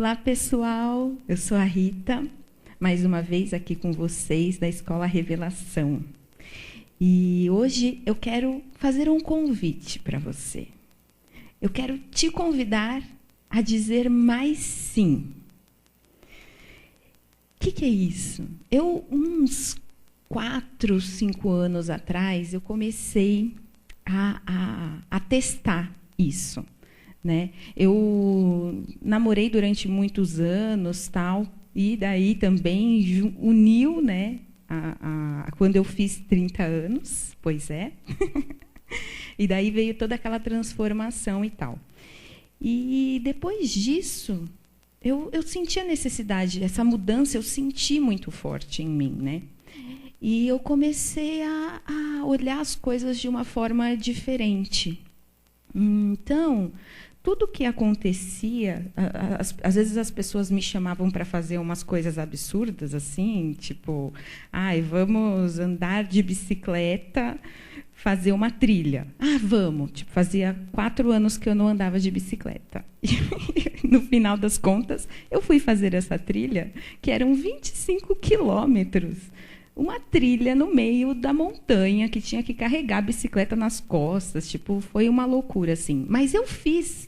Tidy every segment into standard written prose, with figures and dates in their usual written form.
Olá, pessoal. Eu sou a Rita, mais uma vez aqui com vocês da Escola Revelação. E hoje eu quero fazer um convite para você. Eu quero te convidar a dizer mais sim. O que é isso? Uns 4, 5 anos atrás, eu comecei a testar isso. Né? Eu namorei durante muitos anos, tal, e daí também uniu, né, quando eu fiz 30 anos, pois é. E daí veio toda aquela transformação e tal. E depois disso, eu senti a necessidade, essa mudança eu senti muito forte em mim, né? E eu comecei a olhar as coisas de uma forma diferente. Então, tudo que acontecia, às vezes as pessoas me chamavam para fazer umas coisas absurdas, assim, tipo, vamos andar de bicicleta, fazer uma trilha. Vamos. Tipo, fazia 4 anos que eu não andava de bicicleta. E, no final das contas, eu fui fazer essa trilha, que eram 25 quilômetros. Uma trilha no meio da montanha, que tinha que carregar a bicicleta nas costas. Tipo, foi uma loucura, assim. Mas eu fiz.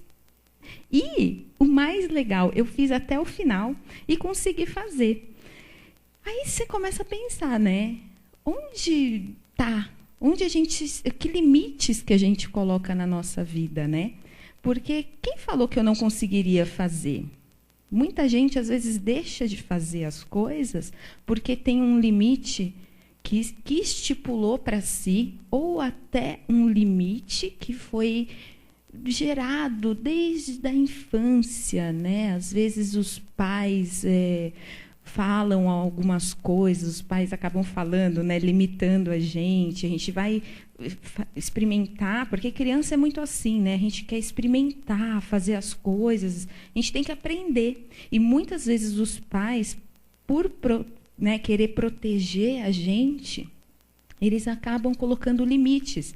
E o mais legal, eu fiz até o final e consegui fazer. Aí você começa a pensar, né? Onde está? Que limites que a gente coloca na nossa vida, né? Porque quem falou que eu não conseguiria fazer? Muita gente, às vezes, deixa de fazer as coisas porque tem um limite que estipulou para si, ou até um limite que foi gerado desde a infância, né? Às vezes, os pais falam algumas coisas, os pais acabam falando, né, limitando a gente vai experimentar, porque criança é muito assim, né? A gente quer experimentar, fazer as coisas, a gente tem que aprender. E muitas vezes os pais, por querer proteger a gente, eles acabam colocando limites.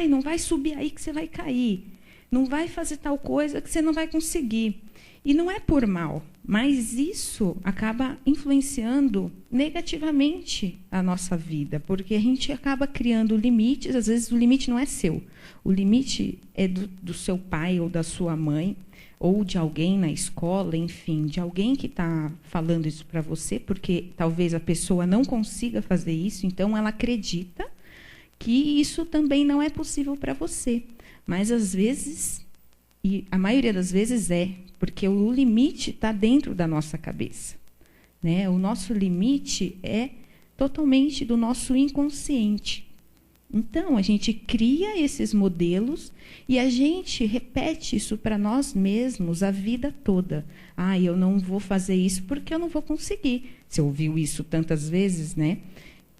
Não vai subir aí que você vai cair. Não vai fazer tal coisa que você não vai conseguir. E não é por mal, mas isso acaba influenciando negativamente a nossa vida, porque a gente acaba criando limites, às vezes o limite não é seu, o limite é do seu pai ou da sua mãe, ou de alguém na escola, enfim, de alguém que está falando isso para você, porque talvez a pessoa não consiga fazer isso, então ela acredita que isso também não é possível para você. Mas, às vezes, e a maioria das vezes porque o limite está dentro da nossa cabeça. Né? O nosso limite é totalmente do nosso inconsciente. Então, a gente cria esses modelos e a gente repete isso para nós mesmos a vida toda. Eu não vou fazer isso porque eu não vou conseguir. Você ouviu isso tantas vezes, né?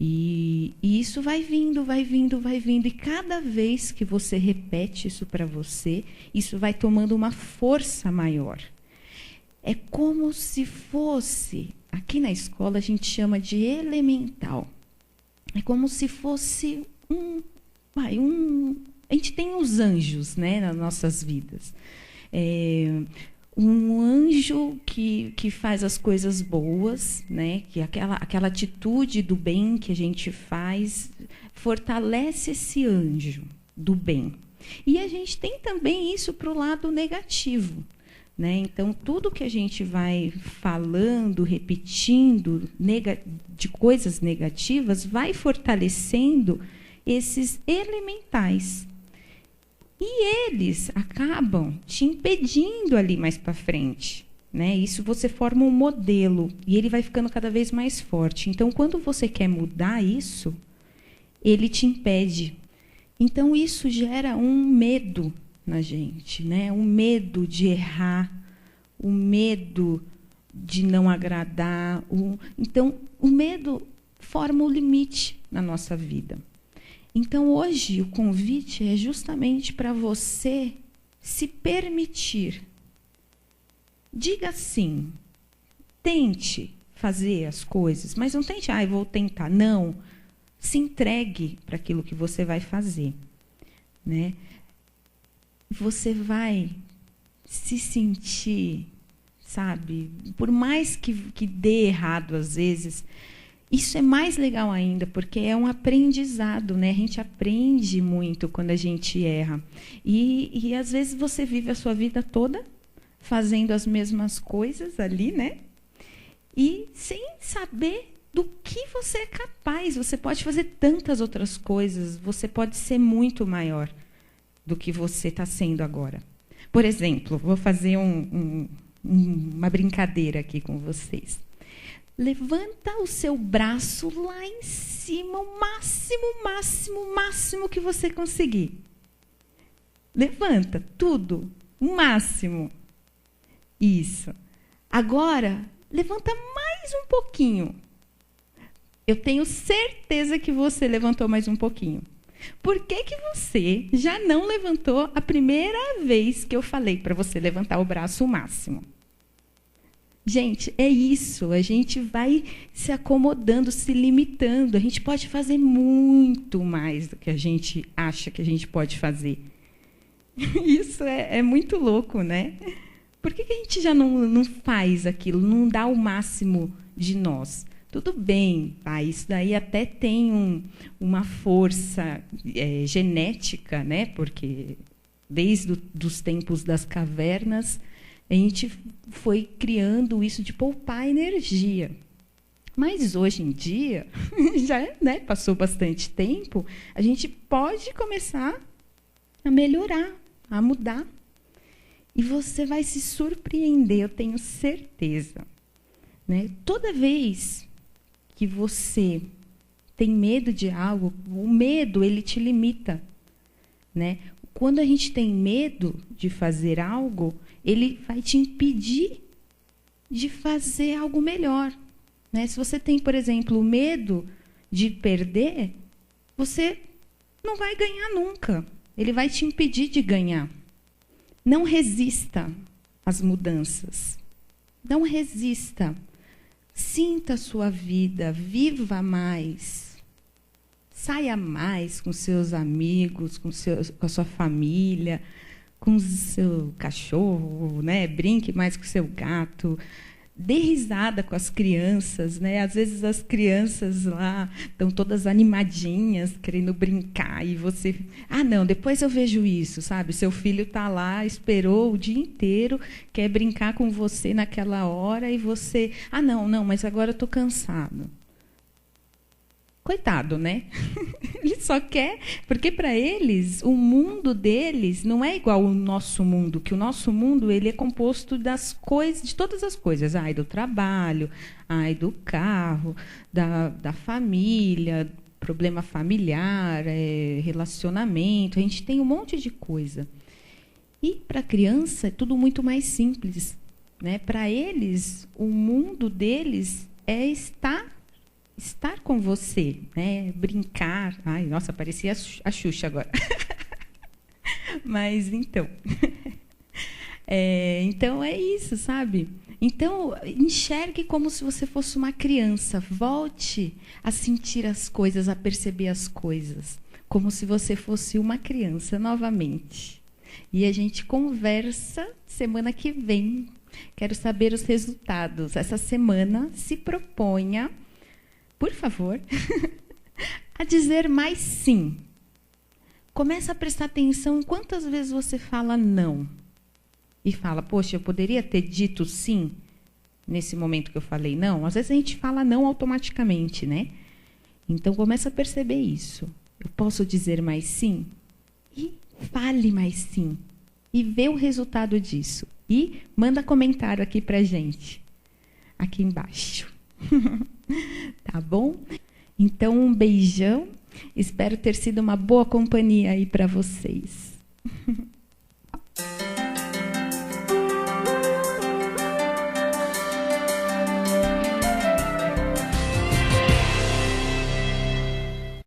E isso vai vindo, vai vindo, vai vindo. E cada vez que você repete isso para você, isso vai tomando uma força maior. É como se fosse, aqui na escola a gente chama de elemental. É como se fosse a gente tem os anjos, né, nas nossas vidas. Um anjo que faz as coisas boas, né? Que aquela atitude do bem que a gente faz fortalece esse anjo do bem. E a gente tem também isso para o lado negativo. Né? Então, tudo que a gente vai falando, repetindo de coisas negativas, vai fortalecendo esses elementais. E eles acabam te impedindo ali mais para frente. Né? Isso você forma um modelo e ele vai ficando cada vez mais forte. Então, quando você quer mudar isso, ele te impede. Então, isso gera um medo na gente, né? Um medo de errar, um medo de não agradar. Então, o medo forma o limite na nossa vida. Então, hoje, o convite é justamente para você se permitir. Diga sim. Tente fazer as coisas, mas não tente, vou tentar. Não. Se entregue para aquilo que você vai fazer. Né? Você vai se sentir sabe? Por mais que dê errado às vezes, isso é mais legal ainda, porque é um aprendizado, né? A gente aprende muito quando a gente erra. E às vezes você vive a sua vida toda fazendo as mesmas coisas ali, né? E sem saber do que você é capaz. Você pode fazer tantas outras coisas, você pode ser muito maior do que você está sendo agora. Por exemplo, vou fazer uma brincadeira aqui com vocês. Levanta o seu braço lá em cima, o máximo que você conseguir. Levanta, tudo, o máximo. Isso. Agora, levanta mais um pouquinho. Eu tenho certeza que você levantou mais um pouquinho. Por que você já não levantou a primeira vez que eu falei para você levantar o braço o máximo? Gente, é isso. A gente vai se acomodando, se limitando. A gente pode fazer muito mais do que a gente acha que a gente pode fazer. Isso é muito louco, né? Por que a gente já não faz aquilo, não dá o máximo de nós? Tudo bem, tá? Isso daí até tem uma força genética, né? Porque desde os tempos das cavernas, a gente foi criando isso de poupar energia. Mas hoje em dia, já passou bastante tempo, a gente pode começar a melhorar, a mudar. E você vai se surpreender, eu tenho certeza. Né? Toda vez que você tem medo de algo, o medo ele te limita. Né? Quando a gente tem medo de fazer algo, ele vai te impedir de fazer algo melhor. Né? Se você tem, por exemplo, o medo de perder, você não vai ganhar nunca. Ele vai te impedir de ganhar. Não resista às mudanças. Não resista. Sinta a sua vida, viva mais. Saia mais com seus amigos, com a sua família, com o seu cachorro, né? Brinque mais com o seu gato. Dê risada com as crianças, né? Às vezes as crianças lá estão todas animadinhas, querendo brincar, e você... Ah, não, depois eu vejo isso, sabe? Seu filho está lá, esperou o dia inteiro, quer brincar com você naquela hora, e você... Ah, não, mas agora eu estou cansado. Coitado, né? Ele só quer... Porque, para eles, o mundo deles não é igual ao nosso mundo, que o nosso mundo ele é composto das coisas, de todas as coisas. Ai, do trabalho, ai, do carro, da família, problema familiar, relacionamento. A gente tem um monte de coisa. E, para a criança, é tudo muito mais simples. Né? Para eles, o mundo deles é estar com você, né? Brincar. Ai, nossa, parecia a Xuxa agora. Mas, então... então, é isso, sabe? Então, enxergue como se você fosse uma criança. Volte a sentir as coisas, a perceber as coisas. Como se você fosse uma criança, novamente. E a gente conversa semana que vem. Quero saber os resultados. Essa semana, se proponha... Por favor, a dizer mais sim. Começa a prestar atenção em quantas vezes você fala não. E fala, poxa, eu poderia ter dito sim nesse momento que eu falei não. Às vezes a gente fala não automaticamente, né? Então, começa a perceber isso. Eu posso dizer mais sim? E fale mais sim. E vê o resultado disso. E manda comentário aqui pra gente. Aqui embaixo. Tá bom? Então, um beijão. Espero ter sido uma boa companhia aí para vocês.